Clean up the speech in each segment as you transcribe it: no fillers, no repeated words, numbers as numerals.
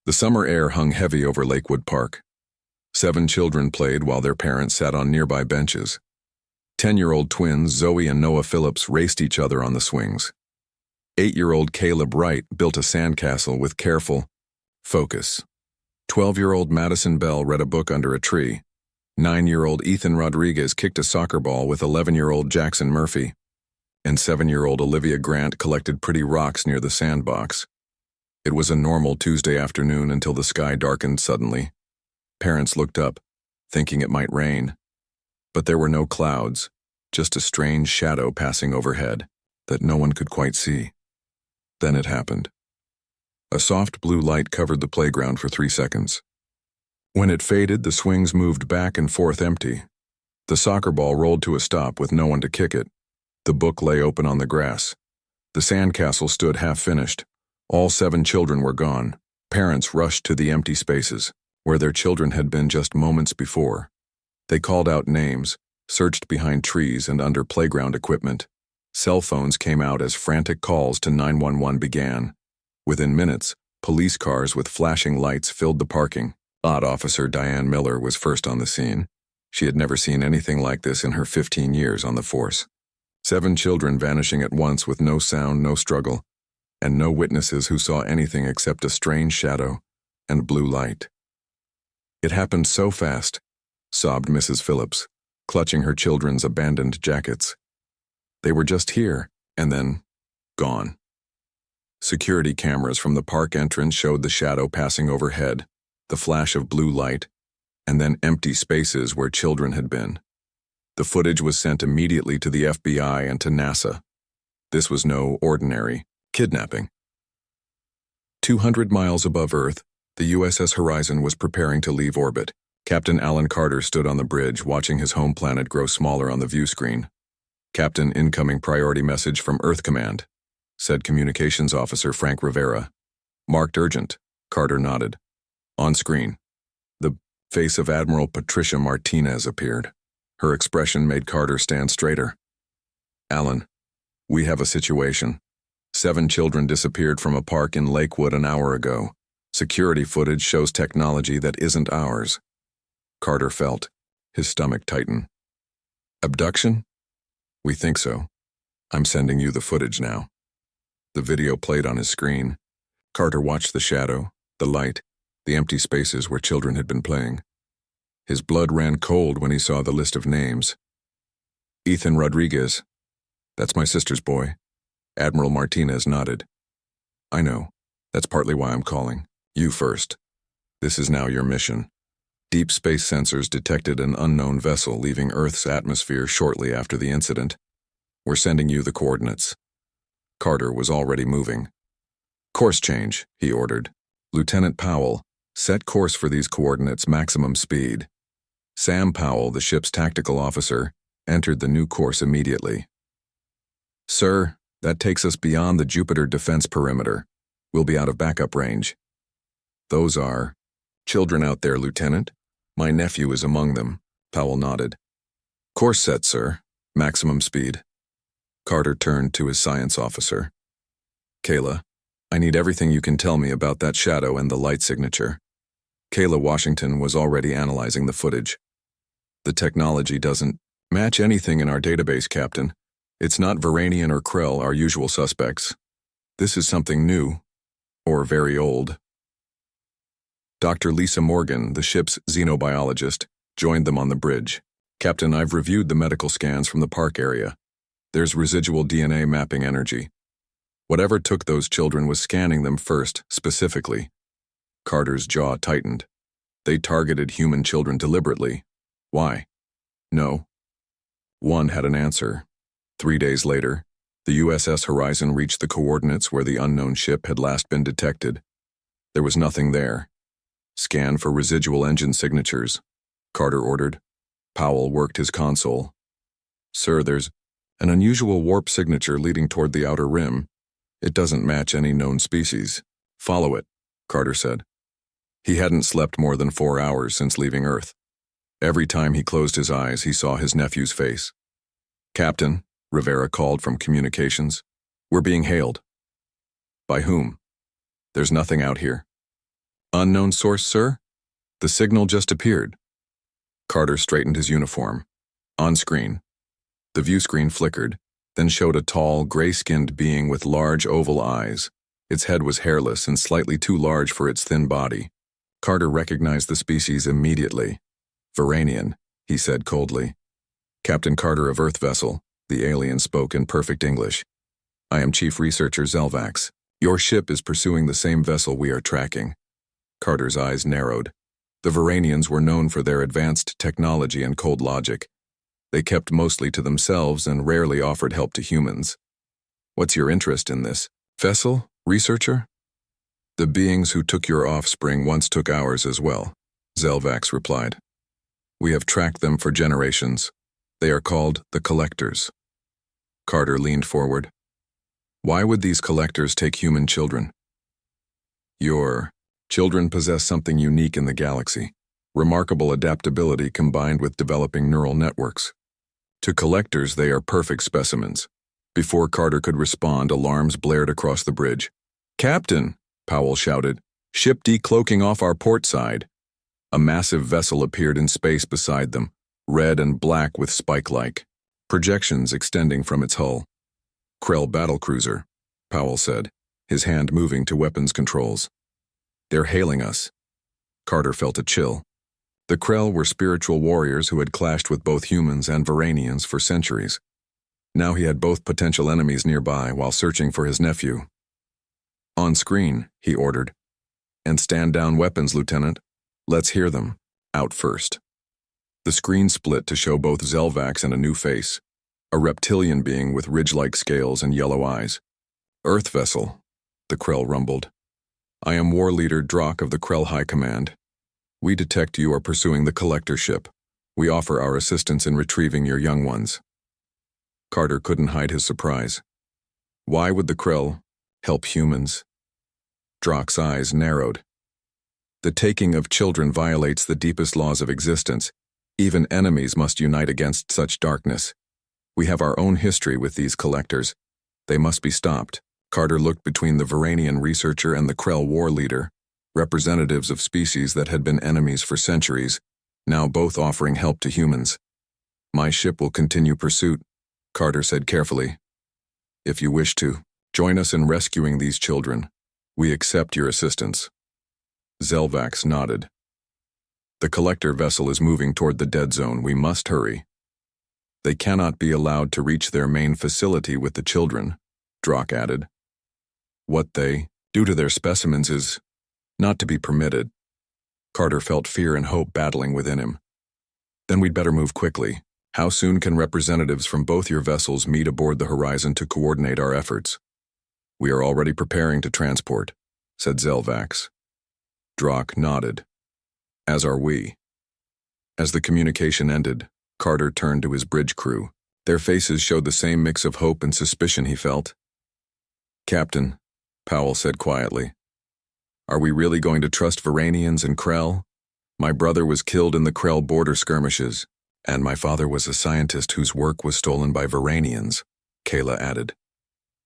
The summer air hung heavy over Lakewood Park. 7 children played while their parents sat on nearby benches. 10-year-old twins Zoe and Noah Phillips raced each other on the swings. 8-year-old Caleb Wright built a sandcastle with careful focus. 12-year-old Madison Bell read a book under a tree. 9-year-old Ethan Rodriguez kicked a soccer ball with 11-year-old Jackson Murphy. And 7-year-old Olivia Grant collected pretty rocks near the sandbox. It was a normal Tuesday afternoon until the sky darkened suddenly. Parents looked up, thinking it might rain. But there were no clouds, just a strange shadow passing overhead that no one could quite see. Then it happened. A soft blue light covered the playground for 3 seconds. When it faded, the swings moved back and forth empty. The soccer ball rolled to a stop with no one to kick it. The book lay open on the grass. The sandcastle stood half-finished. All 7 children were gone. Parents rushed to the empty spaces, where their children had been just moments before. They called out names, searched behind trees and under playground equipment. Cell phones came out as frantic calls to 911 began. Within minutes, police cars with flashing lights filled the parking. Odd Officer Diane Miller was first on the scene. She had never seen anything like this in her 15 years on the force. 7 children vanishing at once with no sound, no struggle, and no witnesses who saw anything except a strange shadow and blue light. It happened so fast, sobbed Mrs. Phillips, clutching her children's abandoned jackets. They were just here, and then gone. Security cameras from the park entrance showed the shadow passing overhead, the flash of blue light, and then empty spaces where children had been. The footage was sent immediately to the FBI and to NASA. This was no ordinary kidnapping. 200 miles above Earth, the USS Horizon was preparing to leave orbit. Captain Alan Carter stood on the bridge, watching his home planet grow smaller on the view screen. "Captain, incoming priority message from Earth Command," said Communications Officer Frank Rivera. "Marked urgent," Carter nodded. On screen, the face of Admiral Patricia Martinez appeared. Her expression made Carter stand straighter. "Alan, we have a situation. 7 children disappeared from a park in Lakewood an hour ago. Security footage shows technology that isn't ours." Carter felt his stomach tighten. "Abduction? We think so. I'm sending you the footage now." The video played on his screen. Carter watched the shadow, the light, the empty spaces where children had been playing. His blood ran cold when he saw the list of names. "Ethan Rodriguez. That's my sister's boy." Admiral Martinez nodded. "I know. That's partly why I'm calling. You first. This is now your mission. Deep space sensors detected an unknown vessel leaving Earth's atmosphere shortly after the incident. We're sending you the coordinates." Carter was already moving. "Course change," he ordered. "Lieutenant Powell, set course for these coordinates, maximum speed." Sam Powell, the ship's tactical officer, entered the new course immediately. "Sir, that takes us beyond the Jupiter defense perimeter. We'll be out of backup range." "Those are children out there, Lieutenant. My nephew is among them," Powell nodded. "Course set, sir. Maximum speed." Carter turned to his science officer. "Kayla, I need everything you can tell me about that shadow and the light signature." Kayla Washington was already analyzing the footage. "The technology doesn't match anything in our database, Captain. It's not Varanian or Krell, our usual suspects. This is something new, or very old." Dr. Lisa Morgan, the ship's xenobiologist, joined them on the bridge. "Captain, I've reviewed the medical scans from the park area. There's residual DNA mapping energy. Whatever took those children was scanning them first, specifically." Carter's jaw tightened. "They targeted human children deliberately. Why?" "No. One had an answer. 3 days later, the USS Horizon reached the coordinates where the unknown ship had last been detected. There was nothing there. Scan for residual engine signatures," Carter ordered. Powell worked his console. "Sir, there's an unusual warp signature leading toward the outer rim. It doesn't match any known species." "Follow it," Carter said. He hadn't slept more than 4 hours since leaving Earth. Every time he closed his eyes, he saw his nephew's face. "Captain," Rivera called from communications, "we're being hailed." "By whom?" "There's nothing out here." Unknown source, sir? The signal just appeared. Carter straightened his uniform. On screen. The view screen flickered, then showed a tall, gray-skinned being with large oval eyes. Its head was hairless and slightly too large for its thin body. Carter recognized the species immediately. Varanian, he said coldly. Captain Carter of Earth vessel, the alien spoke in perfect English. I am Chief Researcher Zelvax. Your ship is pursuing the same vessel we are tracking. Carter's eyes narrowed. The Varanians were known for their advanced technology and cold logic. They kept mostly to themselves and rarely offered help to humans. What's your interest in this vessel, researcher? The beings who took your offspring once took ours as well, Zelvax replied. We have tracked them for generations. They are called the Collectors. Carter leaned forward. Why would these Collectors take human children? Your children possess something unique in the galaxy. Remarkable adaptability combined with developing neural networks. To Collectors, they are perfect specimens. Before Carter could respond, alarms blared across the bridge. Captain, Powell shouted, ship decloaking off our port side. A massive vessel appeared in space beside them, red and black with spike-like projections extending from its hull. Krell battlecruiser, Powell said, his hand moving to weapons controls. They're hailing us. Carter felt a chill. The Krell were spiritual warriors who had clashed with both humans and Varanians for centuries. Now he had both potential enemies nearby while searching for his nephew. On screen, he ordered. And stand down weapons, Lieutenant. Let's hear them. Out first. The screen split to show both Zelvax and a new face. A reptilian being with ridge-like scales and yellow eyes. Earth vessel, the Krell rumbled. I am War Leader Drock of the Krell High Command. We detect you are pursuing the Collector ship. We offer our assistance in retrieving your young ones. Carter couldn't hide his surprise. Why would the Krell help humans? Drock's eyes narrowed. The taking of children violates the deepest laws of existence. Even enemies must unite against such darkness. We have our own history with these Collectors. They must be stopped. Carter looked between the Varanian researcher and the Krell war leader, representatives of species that had been enemies for centuries, now both offering help to humans. My ship will continue pursuit, Carter said carefully. If you wish to, join us in rescuing these children. We accept your assistance. Zelvax nodded. The Collector vessel is moving toward the dead zone. We must hurry. They cannot be allowed to reach their main facility with the children, Drock added. What they do to their specimens is not to be permitted. Carter felt fear and hope battling within him. Then we'd better move quickly. How soon can representatives from both your vessels meet aboard the Horizon to coordinate our efforts? We are already preparing to transport, said Zelvax. Drock nodded. As are we. As the communication ended, Carter turned to his bridge crew. Their faces showed the same mix of hope and suspicion he felt. Captain, Powell said quietly, are we really going to trust Varanians and Krell? My brother was killed in the Krell border skirmishes, and my father was a scientist whose work was stolen by Varanians, Kayla added.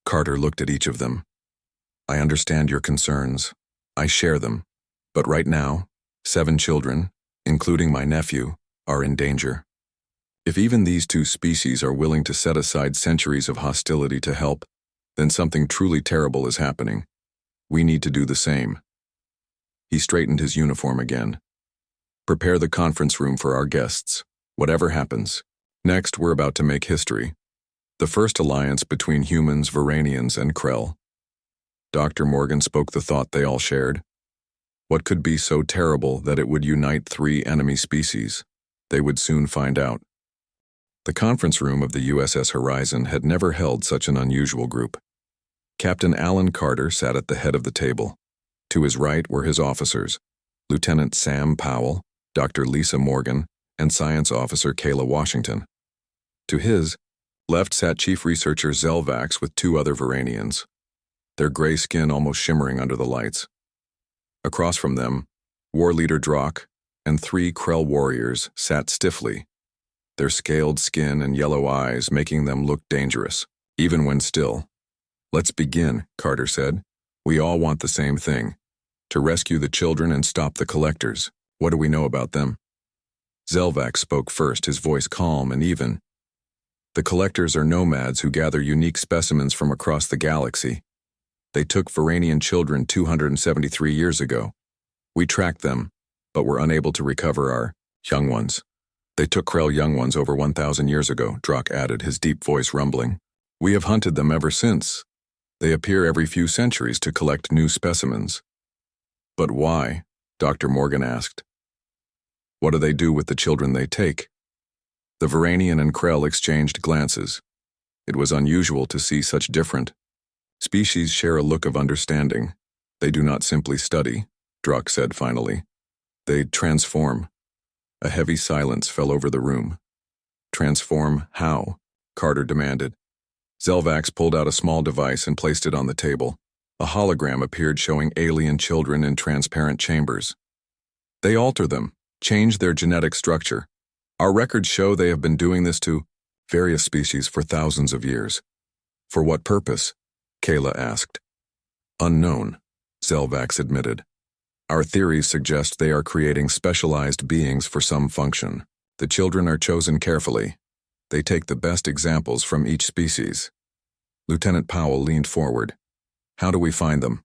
Carter looked at each of them. I understand your concerns. I share them. But right now, 7 children, including my nephew, are in danger. If even these 2 species are willing to set aside centuries of hostility to help, then something truly terrible is happening. We need to do the same. He straightened his uniform again. Prepare the conference room for our guests, whatever happens. Next, we're about to make history. The first alliance between humans, Varanians, and Krell. Dr. Morgan spoke the thought they all shared. What could be so terrible that it would unite 3 enemy species? They would soon find out. The conference room of the USS Horizon had never held such an unusual group. Captain Alan Carter sat at the head of the table. To his right were his officers, Lieutenant Sam Powell, Dr. Lisa Morgan, and Science Officer Kayla Washington. To his left sat Chief Researcher Zelvax with 2 other Varanians, their gray skin almost shimmering under the lights. Across from them, War Leader Drock and 3 Krell warriors sat stiffly, their scaled skin and yellow eyes making them look dangerous, even when still. Let's begin, Carter said. We all want the same thing. To rescue the children and stop the collectors. What do we know about them? Zelvac spoke first, his voice calm and even. The collectors are nomads who gather unique specimens from across the galaxy. They took Varanian children 273 years ago. We tracked them, but were unable to recover our young ones. They took Krell young ones over 1,000 years ago, Drock added, his deep voice rumbling. We have hunted them ever since. They appear every few centuries to collect new specimens. But why? Dr. Morgan asked. What do they do with the children they take? The Varanian and Krell exchanged glances. It was unusual to see such different species share a look of understanding. They do not simply study, Drock said finally. They transform. A heavy silence fell over the room. Transform how? Carter demanded. Zelvax pulled out a small device and placed it on the table. A hologram appeared showing alien children in transparent chambers. They alter them, change their genetic structure. Our records show they have been doing this to various species for thousands of years. For what purpose? Kayla asked. Unknown, Zelvax admitted. Our theories suggest they are creating specialized beings for some function. The children are chosen carefully. They take the best examples from each species. Lieutenant Powell leaned forward. How do we find them?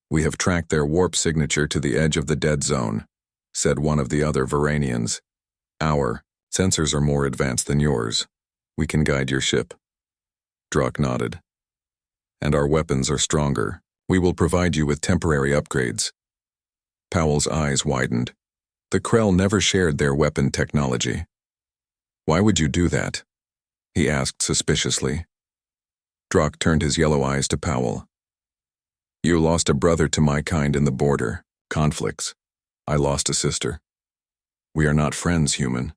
We have tracked their warp signature to the edge of the dead zone, said one of the other Varanians. Our sensors are more advanced than yours. We can guide your ship. Drock nodded. And our weapons are stronger. We will provide you with temporary upgrades. Powell's eyes widened. The Krell never shared their weapon technology. Why would you do that? He asked suspiciously. Drock turned his yellow eyes to Powell. You lost a brother to my kind in the border. Conflicts. I lost a sister. We are not friends, human.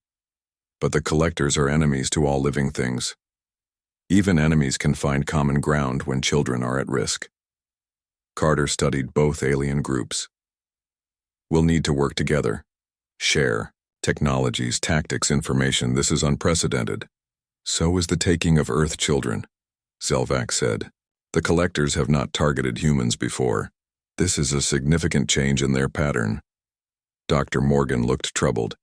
But the collectors are enemies to all living things. Even enemies can find common ground when children are at risk. Carter studied both alien groups. We'll need to work together. Share. Technologies, tactics, information. This is unprecedented. So is the taking of Earth children, Zelvac said. The collectors have not targeted humans before. This is a significant change in their pattern. Dr. Morgan looked troubled.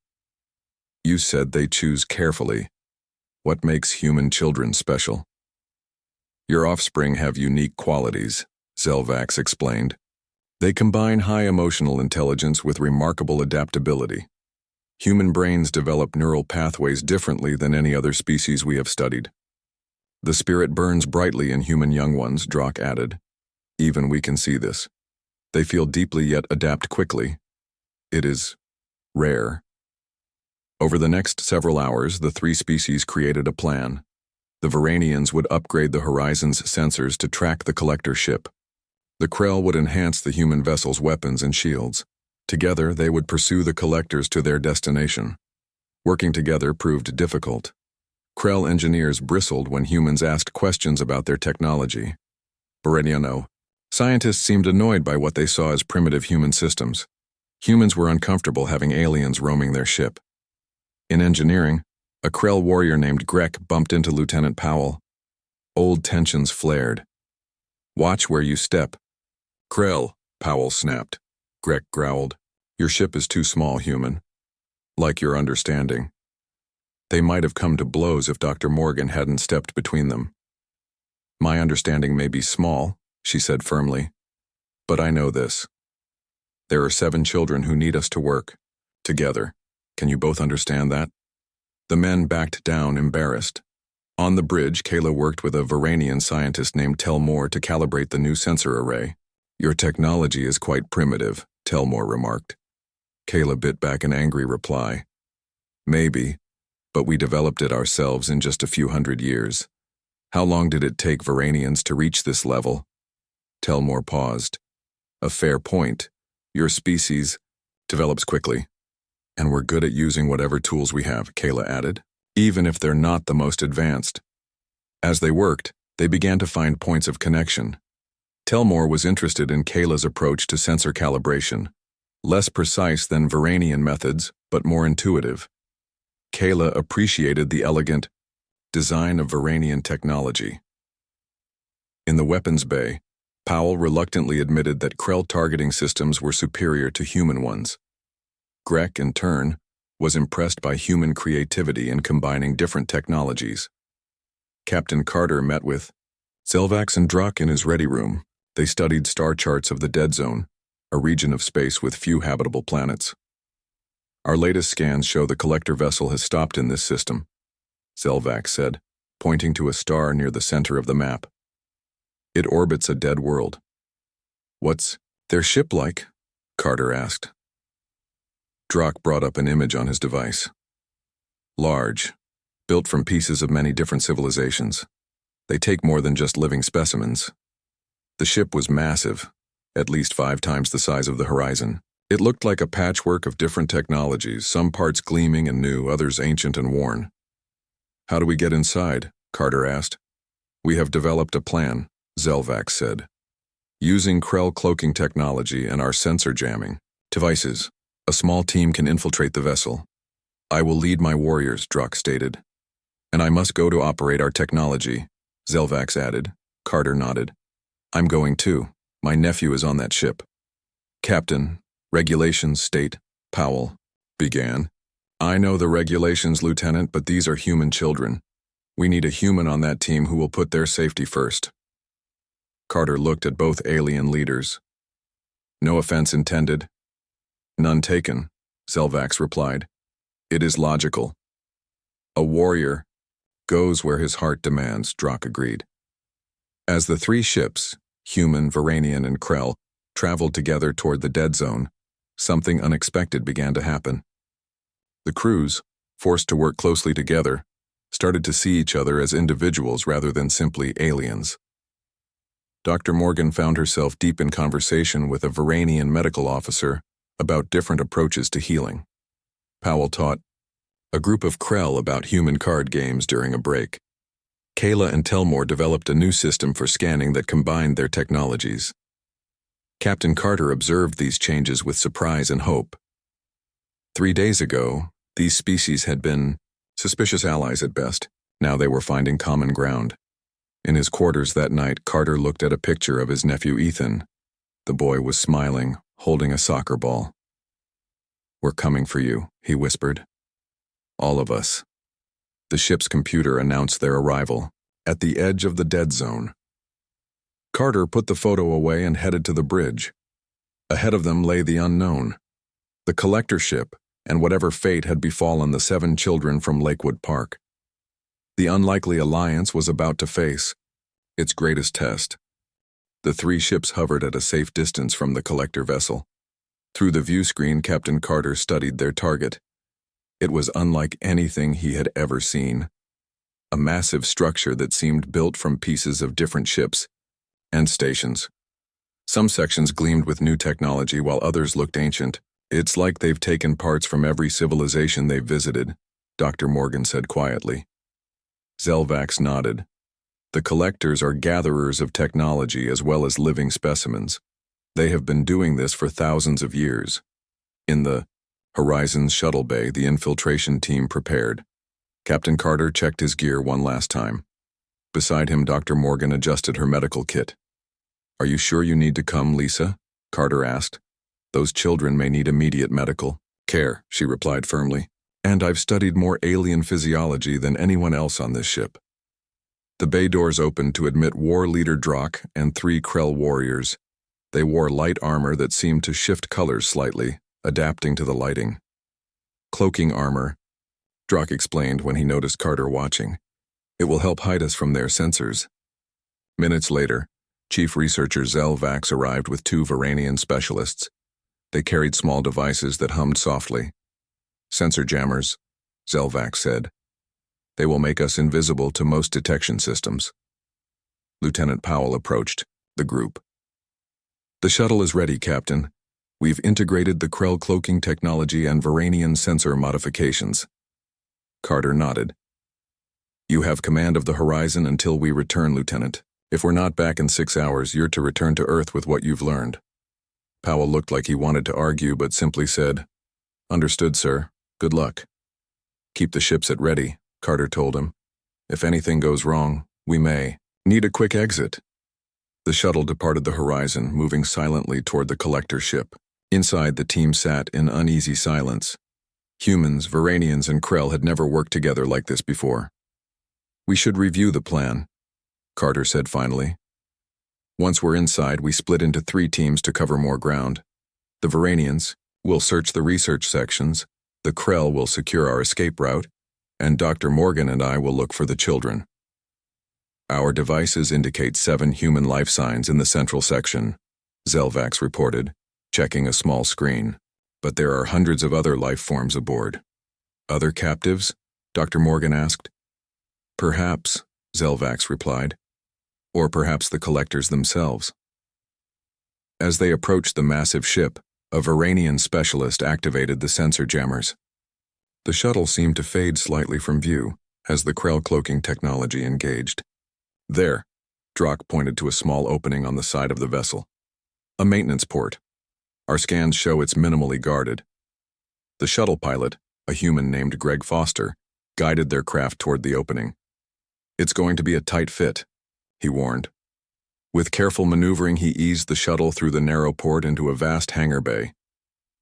You said they choose carefully. What makes human children special? Your offspring have unique qualities, Zelvax explained. They combine high emotional intelligence with remarkable adaptability. Human brains develop neural pathways differently than any other species we have studied. The spirit burns brightly in human young ones, Drock added. Even we can see this. They feel deeply yet adapt quickly. It is rare. Over the next several hours, the three species created a plan. The Varanians would upgrade the Horizon's sensors to track the collector ship. The Krell would enhance the human vessel's weapons and shields. Together, they would pursue the collectors to their destination. Working together proved difficult. Krell engineers bristled when humans asked questions about their technology. Bereniano. Scientists seemed annoyed by what they saw as primitive human systems. Humans were uncomfortable having aliens roaming their ship. In engineering, a Krell warrior named Grek bumped into Lieutenant Powell. Old tensions flared. Watch where you step. Krell, Powell snapped. Grek growled. Your ship is too small, human. Like your understanding. They might have come to blows if Dr. Morgan hadn't stepped between them. My understanding may be small, she said firmly. But I know this. There are 7 children who need us to work. Together. Can you both understand that? The men backed down, embarrassed. On the bridge, Kayla worked with a Varanian scientist named Telmore to calibrate the new sensor array. Your technology is quite primitive, Telmore remarked. Kayla bit back an angry reply. Maybe, but we developed it ourselves in just a few hundred years. How long did it take Varanians to reach this level? Telmore paused. A fair point. Your species develops quickly. And we're good at using whatever tools we have, Kayla added, even if they're not the most advanced. As they worked, they began to find points of connection. Telmore was interested in Kayla's approach to sensor calibration, less precise than Varanian methods, but more intuitive. Kayla appreciated the elegant design of Varanian technology. In the weapons bay, Powell reluctantly admitted that Krell targeting systems were superior to human ones. Grech, in turn, was impressed by human creativity in combining different technologies. Captain Carter met with Zelvax and Druck in his ready room. They studied star charts of the Dead Zone, a region of space with few habitable planets. Our latest scans show the collector vessel has stopped in this system, Zelvax said, pointing to a star near the center of the map. It orbits a dead world. What's their ship like? Carter asked. Druck brought up an image on his device. Large, built from pieces of many different civilizations. They take more than just living specimens. The ship was massive, at least 5 times the size of the Horizon. It looked like a patchwork of different technologies, some parts gleaming and new, others ancient and worn. How do we get inside? Carter asked. We have developed a plan, Zelvax said. Using Krell cloaking technology and our sensor jamming devices, a small team can infiltrate the vessel. I will lead my warriors, Druck stated. And I must go to operate our technology, Zelvax added. Carter nodded. I'm going too. My nephew is on that ship. Captain, regulations state, Powell began. I know the regulations, Lieutenant, but these are human children. We need a human on that team who will put their safety first. Carter looked at both alien leaders. No offense intended. None taken, Zelvax replied. It is logical. A warrior goes where his heart demands, Druck agreed. As the 3 ships, human, Varanian, and Krell, traveled together toward the Dead Zone, something unexpected began to happen. The crews, forced to work closely together, started to see each other as individuals rather than simply aliens. Dr. Morgan found herself deep in conversation with a Varanian medical officer about different approaches to healing. Powell taught a group of Krell about human card games during a break. Kayla and Telmore developed a new system for scanning that combined their technologies. Captain Carter observed these changes with surprise and hope. 3 days ago, these species had been suspicious allies at best. Now they were finding common ground. In his quarters that night, Carter looked at a picture of his nephew Ethan. The boy was smiling, holding a soccer ball. We're coming for you, he whispered. All of us. The ship's computer announced their arrival, at the edge of the Dead Zone. Carter put the photo away and headed to the bridge. Ahead of them lay the unknown, the collector ship, and whatever fate had befallen the 7 children from Lakewood Park. The unlikely alliance was about to face its greatest test. The 3 ships hovered at a safe distance from the collector vessel. Through the view screen, Captain Carter studied their target. It was unlike anything he had ever seen. A massive structure that seemed built from pieces of different ships and stations. Some sections gleamed with new technology while others looked ancient. It's like they've taken parts from every civilization they've visited, Dr. Morgan said quietly. Zelvax nodded. The collectors are gatherers of technology as well as living specimens. They have been doing this for thousands of years. In the Horizon's shuttle bay, the infiltration team prepared. Captain Carter checked his gear one last time. Beside him, Dr. Morgan adjusted her medical kit. Are you sure you need to come, Lisa? Carter asked. Those children may need immediate medical care, she replied firmly. And I've studied more alien physiology than anyone else on this ship. The bay doors opened to admit War Leader Druck and 3 Krell warriors. They wore light armor that seemed to shift colors slightly, adapting to the lighting. Cloaking armor, Druck explained when he noticed Carter watching. It will help hide us from their sensors. Minutes later, Chief Researcher Zelvax arrived with 2 Varanian specialists. They carried small devices that hummed softly. Sensor jammers, Zelvax said. They will make us invisible to most detection systems. Lieutenant Powell approached the group. The shuttle is ready, Captain. We've integrated the Krell cloaking technology and Varanian sensor modifications. Carter nodded. You have command of the Horizon until we return, Lieutenant. If we're not back in 6 hours, you're to return to Earth with what you've learned. Powell looked like he wanted to argue but simply said, Understood, sir. Good luck. Keep the ships at ready, Carter told him. If anything goes wrong, we may need a quick exit. The shuttle departed the horizon, moving silently toward the collector ship. Inside, the team sat in uneasy silence. Humans, Varanians, and Krell had never worked together like this before. "We should review the plan," Carter said finally. "Once we're inside, we split into 3 teams to cover more ground. The Varanians will search the research sections, the Krell will secure our escape route, and Dr. Morgan and I will look for the children. Our devices indicate 7 human life signs in the central section," Zelvax reported, checking a small screen. "But there are hundreds of other life forms aboard." "Other captives?" Dr. Morgan asked. "Perhaps," Zelvax replied. "Or perhaps the collectors themselves." As they approached the massive ship, a Varanian specialist activated the sensor jammers. The shuttle seemed to fade slightly from view as the Krell cloaking technology engaged. "There," Drock pointed to a small opening on the side of the vessel. "A maintenance port. Our scans show it's minimally guarded." The shuttle pilot, a human named Greg Foster, guided their craft toward the opening. "It's going to be a tight fit," he warned. With careful maneuvering, he eased the shuttle through the narrow port into a vast hangar bay.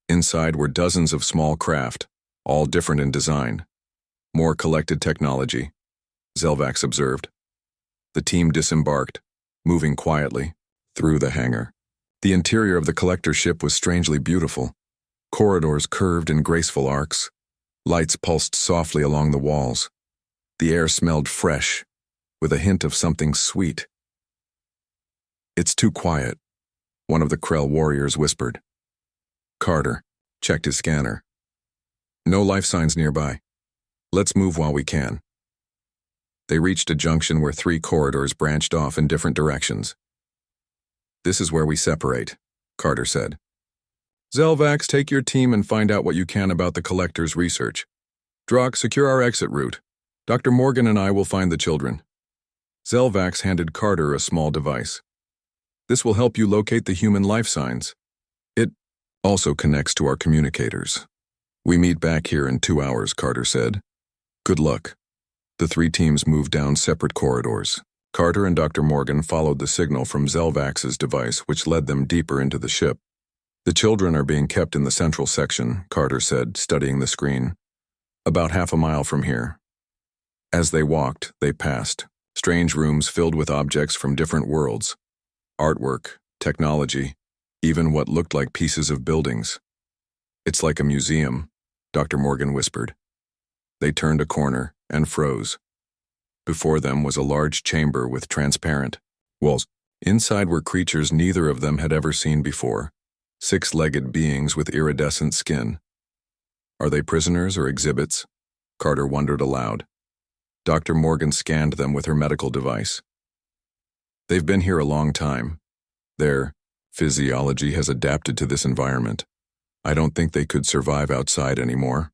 Inside were dozens of small craft, all different in design. "More collected technology," Zelvax observed. The team disembarked, moving quietly through the hangar. The interior of the collector ship was strangely beautiful. Corridors curved in graceful arcs. Lights pulsed softly along the walls. The air smelled fresh, with a hint of something sweet. "It's too quiet," one of the Krell warriors whispered. Carter checked his scanner. "No life signs nearby. Let's move while we can." They reached a junction where 3 corridors branched off in different directions. "This is where we separate," Carter said. "Zelvax, take your team and find out what you can about the collector's research. Drock, secure our exit route. Dr. Morgan and I will find the children." Zelvax handed Carter a small device. "This will help you locate the human life signs. It also connects to our communicators. We meet back here in 2 hours," Carter said. "Good luck." The 3 teams moved down separate corridors. Carter and Dr. Morgan followed the signal from Zelvax's device, which led them deeper into the ship. "The children are being kept in the central section," Carter said, studying the screen. "About half a mile from here." As they walked, they passed strange rooms filled with objects from different worlds. Artwork, technology, even what looked like pieces of buildings. "It's like a museum," Dr. Morgan whispered. They turned a corner and froze. Before them was a large chamber with transparent walls. Inside were creatures neither of them had ever seen before, 6-legged beings with iridescent skin. "Are they prisoners or exhibits?" Carter wondered aloud. Dr. Morgan scanned them with her medical device. "They've been here a long time. Their physiology has adapted to this environment. I don't think they could survive outside anymore."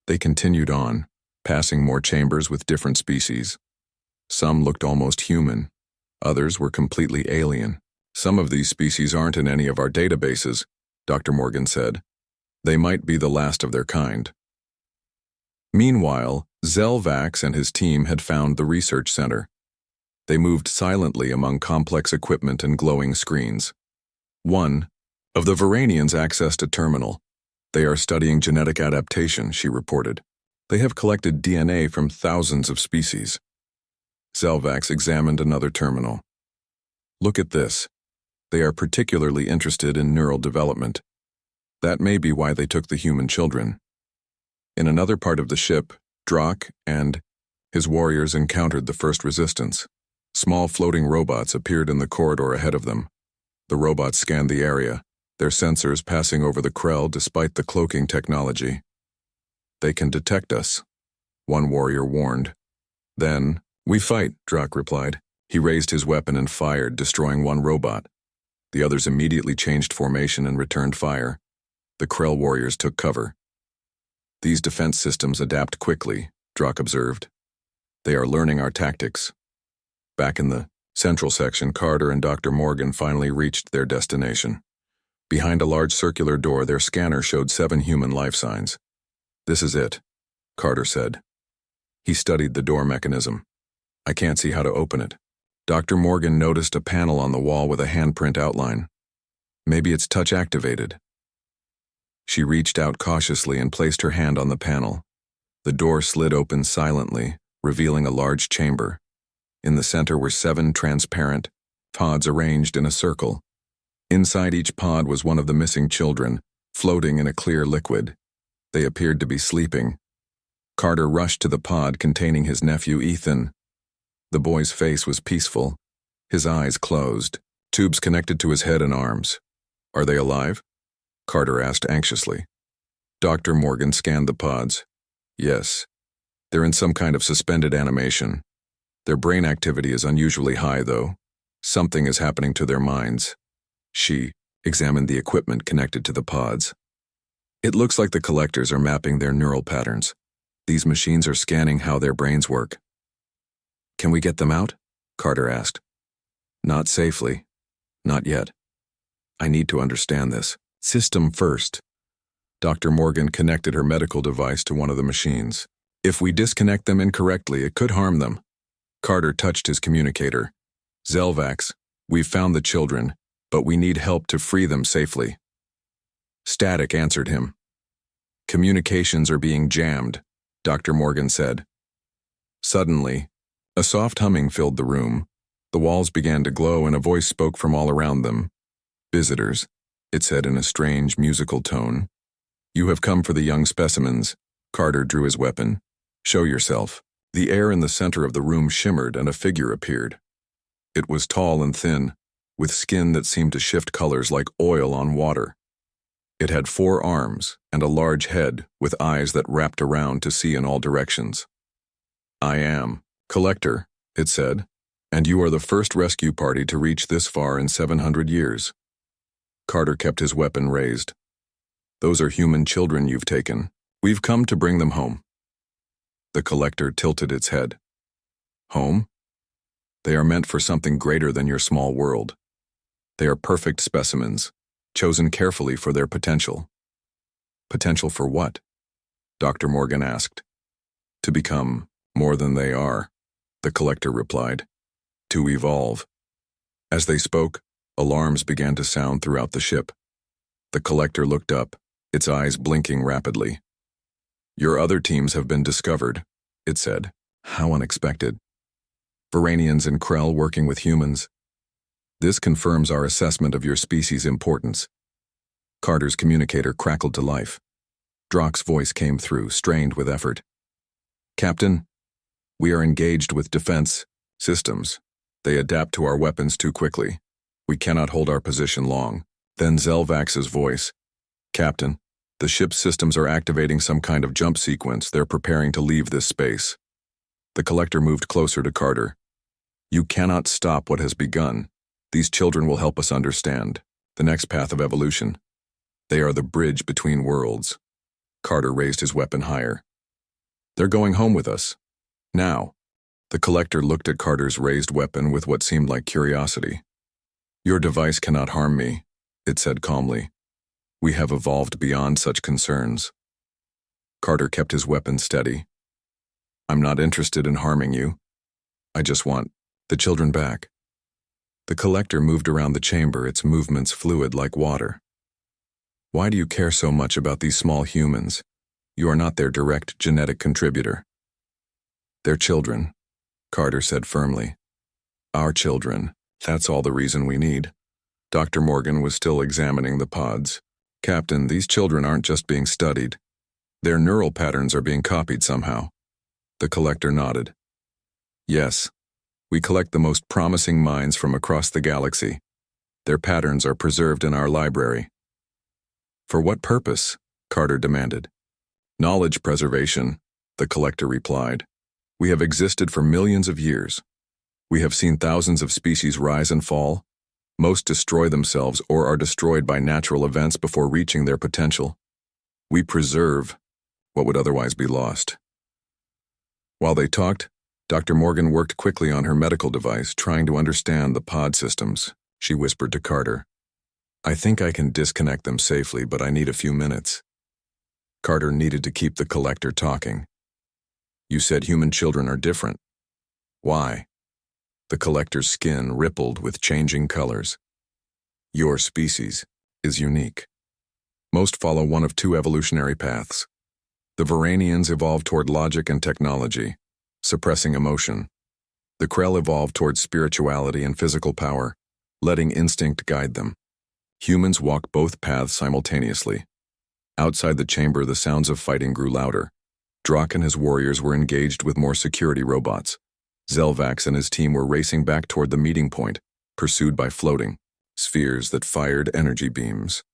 They continued on, passing more chambers with different species. Some looked almost human. Others were completely alien. "Some of these species aren't in any of our databases," Dr. Morgan said. "They might be the last of their kind." Meanwhile, Zelvax and his team had found the research center. They moved silently among complex equipment and glowing screens. One of the Varanians accessed a terminal. "They are studying genetic adaptation," she reported. "They have collected DNA from thousands of species." Zelvax examined another terminal. "Look at this. They are particularly interested in neural development. That may be why they took the human children." In another part of the ship, Drock and his warriors encountered the first resistance. Small floating robots appeared in the corridor ahead of them. The robots scanned the area, their sensors passing over the Krell despite the cloaking technology. "They can detect us," one warrior warned. "Then, we fight," Drock replied. He raised his weapon and fired, destroying one robot. The others immediately changed formation and returned fire. The Krell warriors took cover. "These defense systems adapt quickly," Drock observed. "They are learning our tactics." Back in the central section, Carter and Dr. Morgan finally reached their destination. Behind a large circular door, their scanner showed 7 human life signs. "This is it," Carter said. He studied the door mechanism. "I can't see how to open it." Dr. Morgan noticed a panel on the wall with a handprint outline. Maybe it's touch-activated. She reached out cautiously and placed her hand on the panel. The door slid open silently, revealing a large chamber. In the center were 7 transparent pods arranged in a circle. Inside each pod was one of the missing children, floating in a clear liquid. They appeared to be sleeping. Carter rushed to the pod containing his nephew Ethan. The boy's face was peaceful, his eyes closed, tubes connected to his head and arms. Are they alive? Carter asked anxiously. Dr. Morgan scanned the pods. Yes. They're in some kind of suspended animation. Their brain activity is unusually high, though. Something is happening to their minds. She examined the equipment connected to the pods. It looks like the collectors are mapping their neural patterns. These machines are scanning how their brains work. Can we get them out? Carter asked. Not safely. Not yet. I need to understand this. System first. Dr. Morgan connected her medical device to one of the machines. If we disconnect them incorrectly, it could harm them. Carter touched his communicator. Zelvax, we've found the children, but we need help to free them safely. Static answered him. Communications are being jammed, Dr. Morgan said. Suddenly, a soft humming filled the room. The walls began to glow and a voice spoke from all around them. Visitors, it said in a strange musical tone. You have come for the young specimens. Carter drew his weapon. Show yourself. The air in the center of the room shimmered and a figure appeared. It was tall and thin, with skin that seemed to shift colors like oil on water. It had 4 arms and a large head with eyes that wrapped around to see in all directions. I am Collector, it said, and you are the first rescue party to reach this far in 700 years. Carter kept his weapon raised. Those are human children you've taken. We've come to bring them home. The Collector tilted its head. Home? They are meant for something greater than your small world. They are perfect specimens, chosen carefully for their potential. Potential for what? Dr. Morgan asked. To become more than they are, the Collector replied. To evolve. As they spoke, alarms began to sound throughout the ship. The Collector looked up, its eyes blinking rapidly. Your other teams have been discovered, it said. How unexpected. Varanians and Krell working with humans. This confirms our assessment of your species' importance. Carter's communicator crackled to life. Drock's voice came through, strained with effort. Captain, we are engaged with defense systems. They adapt to our weapons too quickly. We cannot hold our position long. Then Zelvax's voice. Captain, the ship's systems are activating some kind of jump sequence. They're preparing to leave this space. The Collector moved closer to Carter. You cannot stop what has begun. These children will help us understand the next path of evolution. They are the bridge between worlds. Carter raised his weapon higher. They're going home with us. Now. The Collector looked at Carter's raised weapon with what seemed like curiosity. Your device cannot harm me, it said calmly. We have evolved beyond such concerns. Carter kept his weapon steady. I'm not interested in harming you. I just want the children back. The Collector moved around the chamber, its movements fluid like water. Why do you care so much about these small humans? You are not their direct genetic contributor. They're children, Carter said firmly. Our children, that's all the reason we need. Dr. Morgan was still examining the pods. Captain, these children aren't just being studied. Their neural patterns are being copied somehow. The Collector nodded. Yes, we collect the most promising minds from across the galaxy. Their patterns are preserved in our library. For what purpose? Carter demanded. Knowledge preservation, the Collector replied. We have existed for millions of years. We have seen thousands of species rise and fall. Most destroy themselves or are destroyed by natural events before reaching their potential. We preserve what would otherwise be lost. While they talked, Dr. Morgan worked quickly on her medical device, trying to understand the pod systems. She whispered to Carter. I think I can disconnect them safely, but I need a few minutes. Carter needed to keep the Collector talking. You said human children are different. Why? The collector's skin rippled with changing colors. Your species is unique. Most follow one of two evolutionary paths. The Varanians evolved toward logic and technology, suppressing emotion. The Krell evolved toward spirituality and physical power, letting instinct guide them. Humans walk both paths simultaneously. Outside the chamber, the sounds of fighting grew louder. Drak and his warriors were engaged with more security robots. Zelvax and his team were racing back toward the meeting point, pursued by floating spheres that fired energy beams.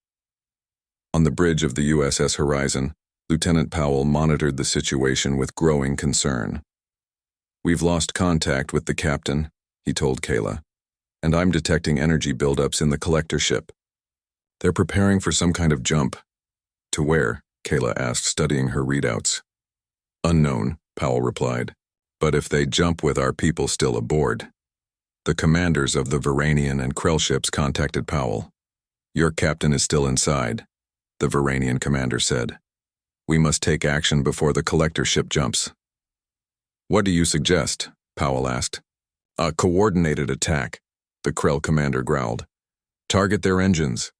On the bridge of the USS Horizon, Lieutenant Powell monitored the situation with growing concern. "We've lost contact with the captain," he told Kayla, "and I'm detecting energy buildups in the collector ship. They're preparing for some kind of jump." "To where?" Kayla asked, studying her readouts. "Unknown," Powell replied. "But if they jump with our people still aboard." The commanders of the Varanian and Krell ships contacted Powell. "Your captain is still inside," the Varanian commander said. "We must take action before the collector ship jumps." "What do you suggest?" Powell asked. "A coordinated attack," the Krell commander growled. "Target their engines."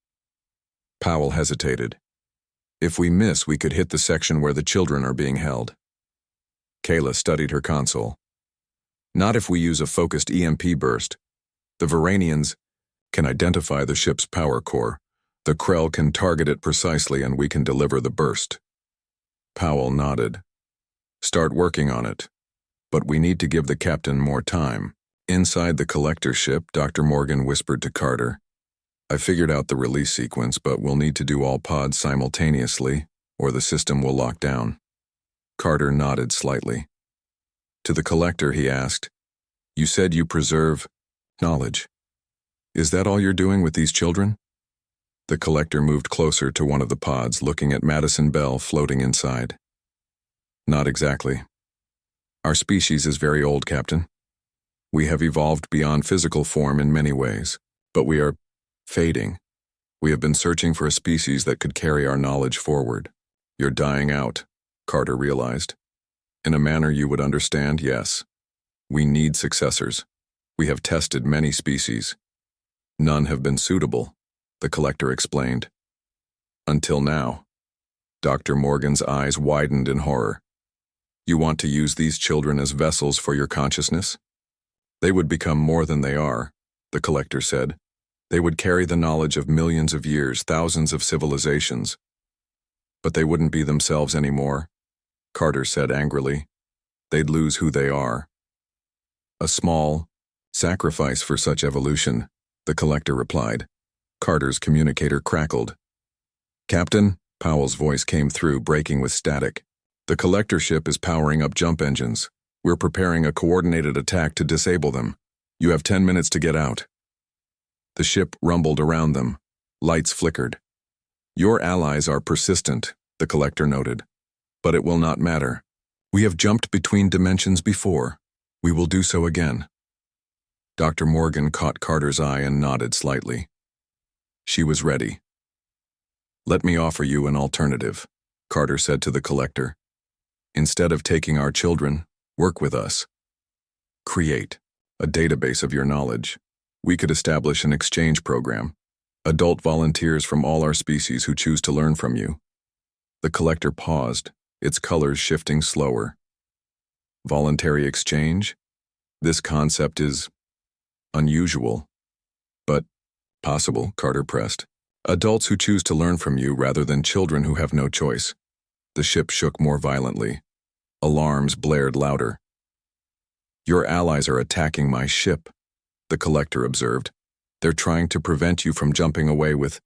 Powell hesitated. "If we miss, we could hit the section where the children are being held." Kayla studied her console. "Not if we use a focused EMP burst. The Varanians can identify the ship's power core. The Krell can target it precisely and we can deliver the burst." Powell nodded. "Start working on it. But we need to give the captain more time." Inside the collector ship, Dr. Morgan whispered to Carter, "I figured out the release sequence, but we'll need to do all pods simultaneously, or the system will lock down." Carter nodded slightly. To the collector, he asked, "You said you preserve knowledge. Is that all you're doing with these children?" The collector moved closer to one of the pods, looking at Madison Bell floating inside. "Not exactly. Our species is very old, Captain. We have evolved beyond physical form in many ways, but we are fading. We have been searching for a species that could carry our knowledge forward." "You're dying out," Carter realized. "In a manner you would understand, yes. We need successors. We have tested many species. None have been suitable," the collector explained. "Until now." Dr. Morgan's eyes widened in horror. "You want to use these children as vessels for your consciousness?" "They would become more than they are," the collector said. "They would carry the knowledge of millions of years, thousands of civilizations. But they wouldn't be themselves anymore," Carter said angrily. "They'd lose who they are." "A small sacrifice for such evolution," the collector replied. Carter's communicator crackled. "Captain," Powell's voice came through, breaking with static. "The collector ship is powering up jump engines. We're preparing a coordinated attack to disable them. You have 10 minutes to get out." The ship rumbled around them. Lights flickered. "Your allies are persistent," the collector noted. "But it will not matter. We have jumped between dimensions before. We will do so again." Dr. Morgan caught Carter's eye and nodded slightly. She was ready. "Let me offer you an alternative," Carter said to the collector. "Instead of taking our children, work with us. Create a database of your knowledge. We could establish an exchange program. Adult volunteers from all our species who choose to learn from you." The collector paused, its colors shifting slower. "Voluntary exchange? This concept is unusual, but possible," Carter pressed. "Adults who choose to learn from you rather than children who have no choice." The ship shook more violently. Alarms blared louder. "Your allies are attacking my ship," the collector observed. "They're trying to prevent you from jumping away with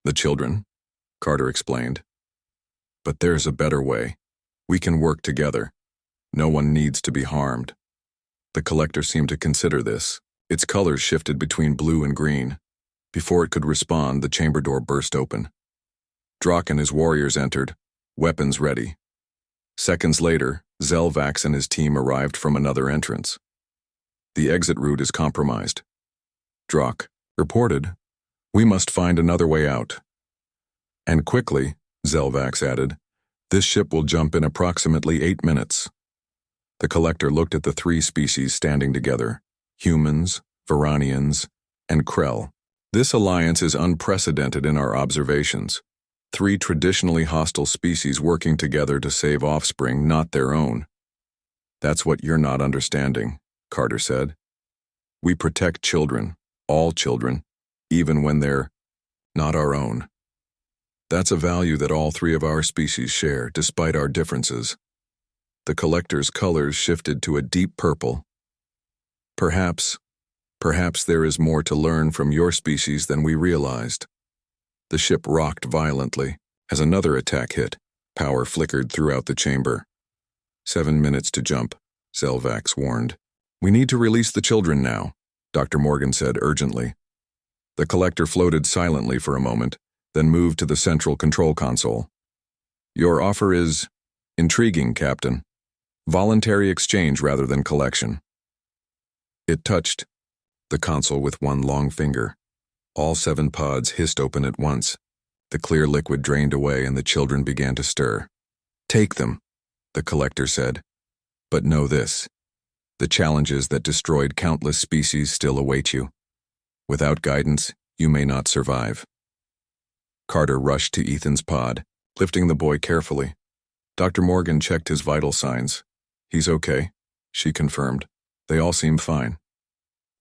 the children," Carter explained. "But there's a better way. We can work together. No one needs to be harmed." The collector seemed to consider this. Its colors shifted between blue and green. Before it could respond, the chamber door burst open. Drak and his warriors entered, weapons ready. Seconds later, Zelvax and his team arrived from another entrance. "The exit route is compromised," Drak reported. "We must find another way out." "And quickly," Zelvax added. "This ship will jump in approximately 8 minutes." The collector looked at the three species standing together. humans, Varanians, and Krell. This alliance is unprecedented in our observations. 3 traditionally hostile species working together to save offspring not their own. That's what you're not understanding, Carter said. We protect children, all children, even when they're not our own. That's a value that all 3 of our species share, despite our differences. The collector's colors shifted to a deep purple. Perhaps there is more to learn from your species than we realized. The ship rocked violently as another attack hit. Power flickered throughout the chamber. 7 minutes to jump, Zelvax warned. We need to release the children now, Dr. Morgan said urgently. The collector floated silently for a moment, then moved to the central control console. Your offer is intriguing, Captain. Voluntary exchange rather than collection. It touched the console with one long finger. All 7 pods hissed open at once. The clear liquid drained away and the children began to stir. Take them, the collector said. But know this. The challenges that destroyed countless species still await you. Without guidance, you may not survive. Carter rushed to Ethan's pod, lifting the boy carefully. Dr. Morgan checked his vital signs. He's okay, she confirmed. They all seem fine.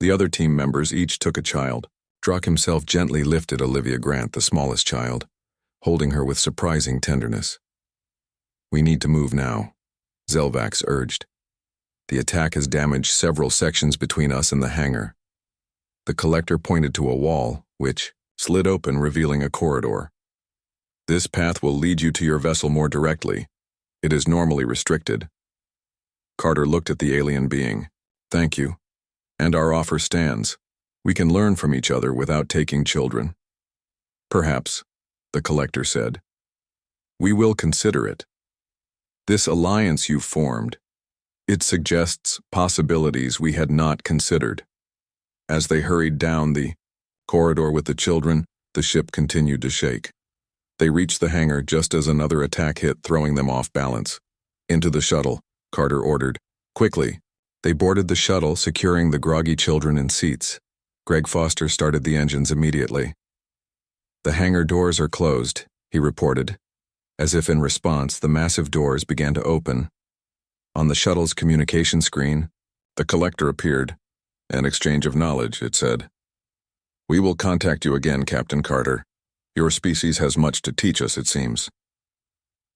The other team members each took a child. Drock himself gently lifted Olivia Grant, the smallest child, holding her with surprising tenderness. We need to move now, Zelvax urged. The attack has damaged several sections between us and the hangar. The collector pointed to a wall, which slid open, revealing a corridor. This path will lead you to your vessel more directly. It is normally restricted. Carter looked at the alien being. Thank you. And our offer stands. We can learn from each other without taking children. Perhaps, the collector said. We will consider it. This alliance you formed, it suggests possibilities we had not considered. As they hurried down the corridor with the children, the ship continued to shake. They reached the hangar just as another attack hit, throwing them off balance. Into the shuttle, Carter ordered. Quickly. They boarded the shuttle, securing the groggy children in seats. Greg Foster started the engines immediately. The hangar doors are closed, he reported. As if in response, the massive doors began to open. On the shuttle's communication screen, the collector appeared. An exchange of knowledge, it said. We will contact you again, Captain Carter. Your species has much to teach us, it seems.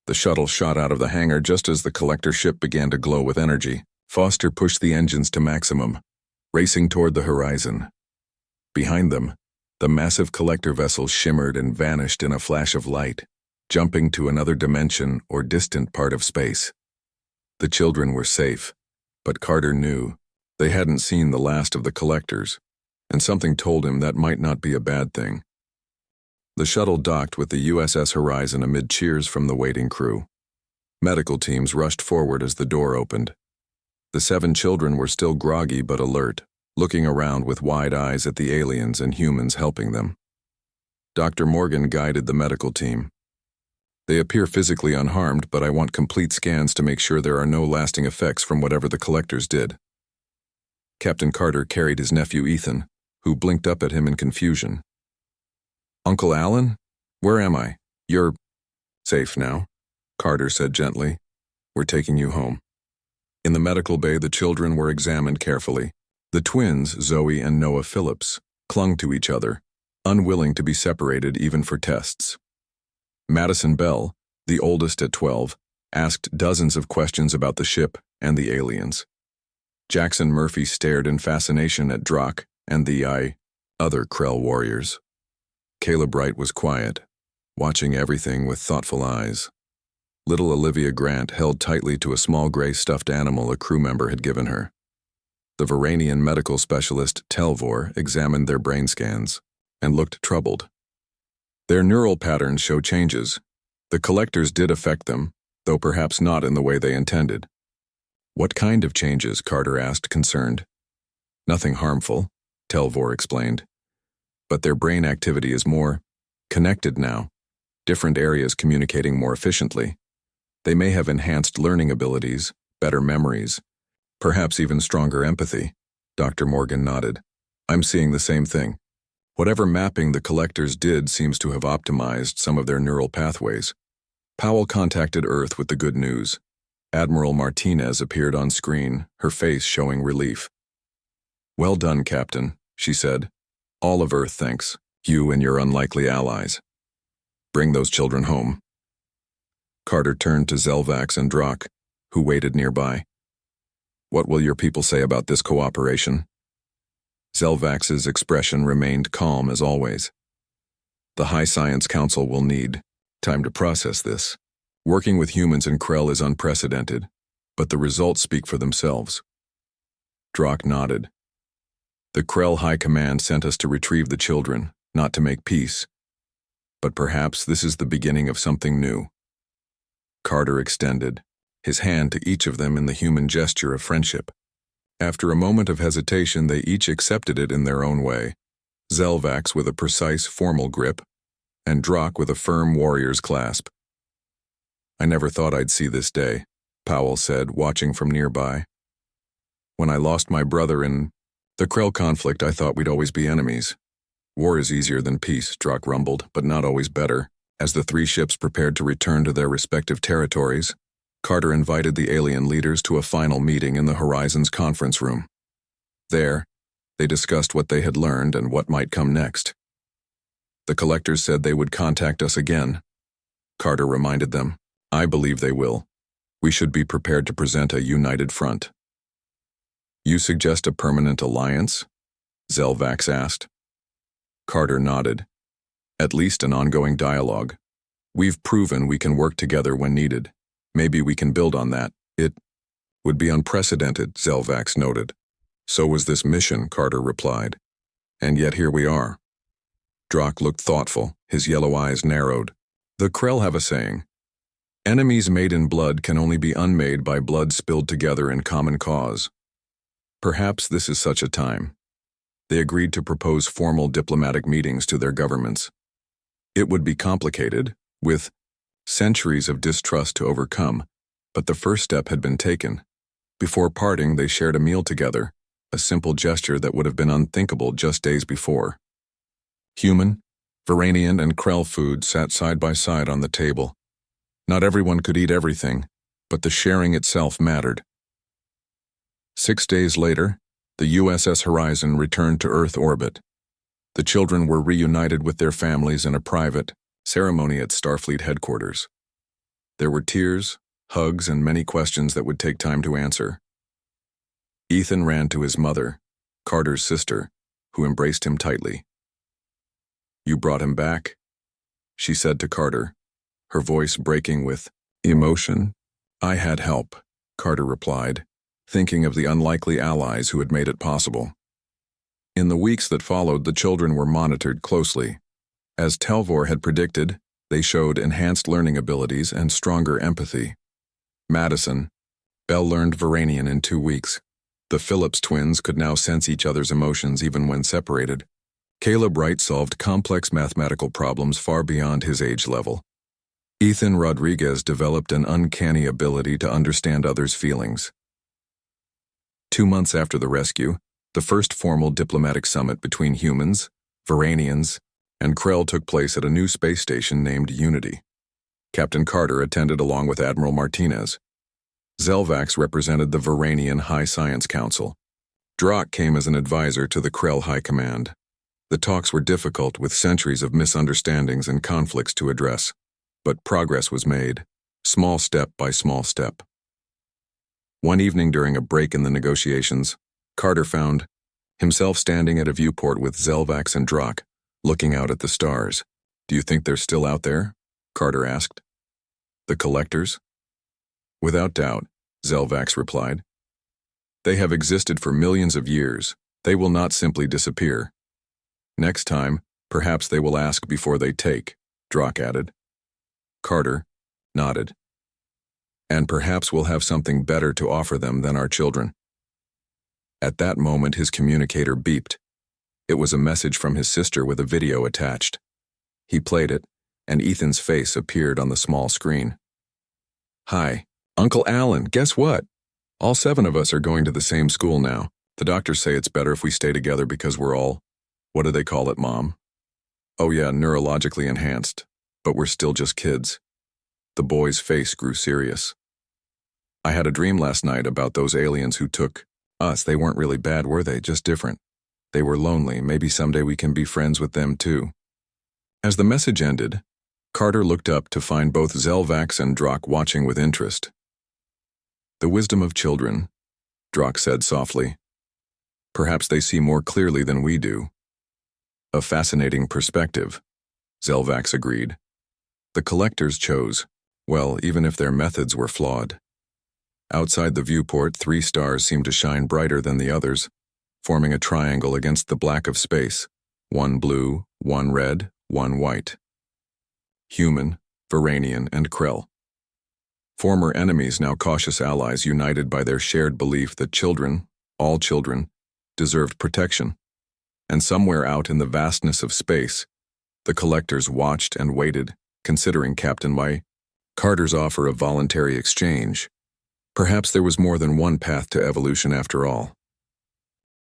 The shuttle shot out of the hangar just as the collector ship began to glow with energy. Foster pushed the engines to maximum, racing toward the horizon. Behind them, the massive collector vessel shimmered and vanished in a flash of light, jumping to another dimension or distant part of space. The children were safe, but Carter knew they hadn't seen the last of the collectors, and something told him that might not be a bad thing. The shuttle docked with the USS Horizon amid cheers from the waiting crew. Medical teams rushed forward as the door opened. The 7 children were still groggy but alert, looking around with wide eyes at the aliens and humans helping them. Dr. Morgan guided the medical team. They appear physically unharmed, but I want complete scans to make sure there are no lasting effects from whatever the collectors did. Captain Carter carried his nephew Ethan, who blinked up at him in confusion. Uncle Alan? Where am I? You're safe now, Carter said gently. We're taking you home. In the medical bay, the children were examined carefully. The twins, Zoe and Noah Phillips, clung to each other, unwilling to be separated even for tests. Madison Bell, the oldest at 12, asked dozens of questions about the ship and the aliens. Jackson Murphy stared in fascination at Drock and the other Krell warriors. Caleb Wright was quiet, watching everything with thoughtful eyes. Little Olivia Grant held tightly to a small gray stuffed animal a crew member had given her. The Varanian medical specialist, Telvor, examined their brain scans and looked troubled. Their neural patterns show changes. The collectors did affect them, though perhaps not in the way they intended. What kind of changes? Carter asked, concerned. Nothing harmful, Telvor explained. But their brain activity is more connected now, different areas communicating more efficiently. They may have enhanced learning abilities, better memories, perhaps even stronger empathy. Dr. Morgan nodded. I'm seeing the same thing. Whatever mapping the collectors did seems to have optimized some of their neural pathways. Powell contacted Earth with the good news. Admiral Martinez appeared on screen, her face showing relief. Well done, Captain, she said. All of Earth thanks, you and your unlikely allies. Bring those children home. Carter turned to Zelvax and Drock, who waited nearby. What will your people say about this cooperation? Zelvax's expression remained calm as always. The High Science Council will need time to process this. Working with humans in Krell is unprecedented, but the results speak for themselves. Drock nodded. The Krell High Command sent us to retrieve the children, not to make peace. But perhaps this is the beginning of something new. Carter extended, his hand to each of them in the human gesture of friendship. After a moment of hesitation, they each accepted it in their own way. Zelvax with a precise, formal grip, and Drock with a firm warrior's clasp. I never thought I'd see this day, Powell said, watching from nearby. When I lost my brother in the Krell conflict, I thought we'd always be enemies. War is easier than peace, Drock rumbled, but not always better. As the three ships prepared to return to their respective territories, Carter invited the alien leaders to a final meeting in the Horizons conference room. There, they discussed what they had learned and what might come next. The collectors said they would contact us again. Carter reminded them, I believe they will. We should be prepared to present a united front. You suggest a permanent alliance? Zelvax asked. Carter nodded. At least an ongoing dialogue. We've proven we can work together when needed. Maybe we can build on that. It would be unprecedented, Zelvax noted. So was this mission, Carter replied. And yet here we are. Drock looked thoughtful, his yellow eyes narrowed. The Krell have a saying. Enemies made in blood can only be unmade by blood spilled together in common cause. Perhaps this is such a time. They agreed to propose formal diplomatic meetings to their governments. It would be complicated, with centuries of distrust to overcome, but the first step had been taken. Before parting, they shared a meal together, a simple gesture that would have been unthinkable just days before. Human, Varanian, and Krell food sat side by side on the table. Not everyone could eat everything, but the sharing itself mattered. 6 days later, the USS Horizon returned to Earth orbit. The children were reunited with their families in a private ceremony at Starfleet headquarters. There were tears, hugs, and many questions that would take time to answer. Ethan ran to his mother, Carter's sister, who embraced him tightly. You brought him back? She said to Carter, her voice breaking with emotion. I had help, Carter replied, thinking of the unlikely allies who had made it possible. In the weeks that followed, the children were monitored closely. As Telvor had predicted, they showed enhanced learning abilities and stronger empathy. Madison, Bell learned Varanian in 2 weeks. The Phillips twins could now sense each other's emotions even when separated. Caleb Wright solved complex mathematical problems far beyond his age level. Ethan Rodriguez developed an uncanny ability to understand others' feelings. 2 months after the rescue, the first formal diplomatic summit between humans, Varanians, and Krell took place at a new space station named Unity. Captain Carter attended along with Admiral Martinez. Zelvax represented the Varanian High Science Council. Drock came as an advisor to the Krell High Command. The talks were difficult, with centuries of misunderstandings and conflicts to address. But progress was made, small step by small step. One evening during a break in the negotiations, Carter found himself standing at a viewport with Zelvax and Drock, looking out at the stars. Do you think they're still out there? Carter asked. The collectors? Without doubt, Zelvax replied. They have existed for millions of years. They will not simply disappear. Next time, perhaps they will ask before they take, Drock added. Carter nodded. And perhaps we'll have something better to offer them than our children. At that moment, his communicator beeped. It was a message from his sister with a video attached. He played it, and Ethan's face appeared on the small screen. Hi, Uncle Alan, guess what? All 7 of us are going to the same school now. The doctors say it's better if we stay together because we're all, what do they call it, Mom? Oh yeah, neurologically enhanced, but we're still just kids. The boy's face grew serious. I had a dream last night about those aliens who took us. They weren't really bad, were they? Just different. They were lonely. Maybe someday we can be friends with them too. As the message ended, Carter looked up to find both Zelvax and Drock watching with interest. The wisdom of children, Drock said softly. Perhaps they see more clearly than we do. A fascinating perspective, Zelvax agreed. The collectors chose, well, even if their methods were flawed. Outside the viewport, 3 stars seemed to shine brighter than the others, forming a triangle against the black of space, 1 blue, 1 red, 1 white. Human, Varanian, and Krell. Former enemies, now cautious allies, united by their shared belief that children, all children, deserved protection. And somewhere out in the vastness of space, the collectors watched and waited, considering Captain Y. Carter's offer of voluntary exchange. Perhaps there was more than one path to evolution after all.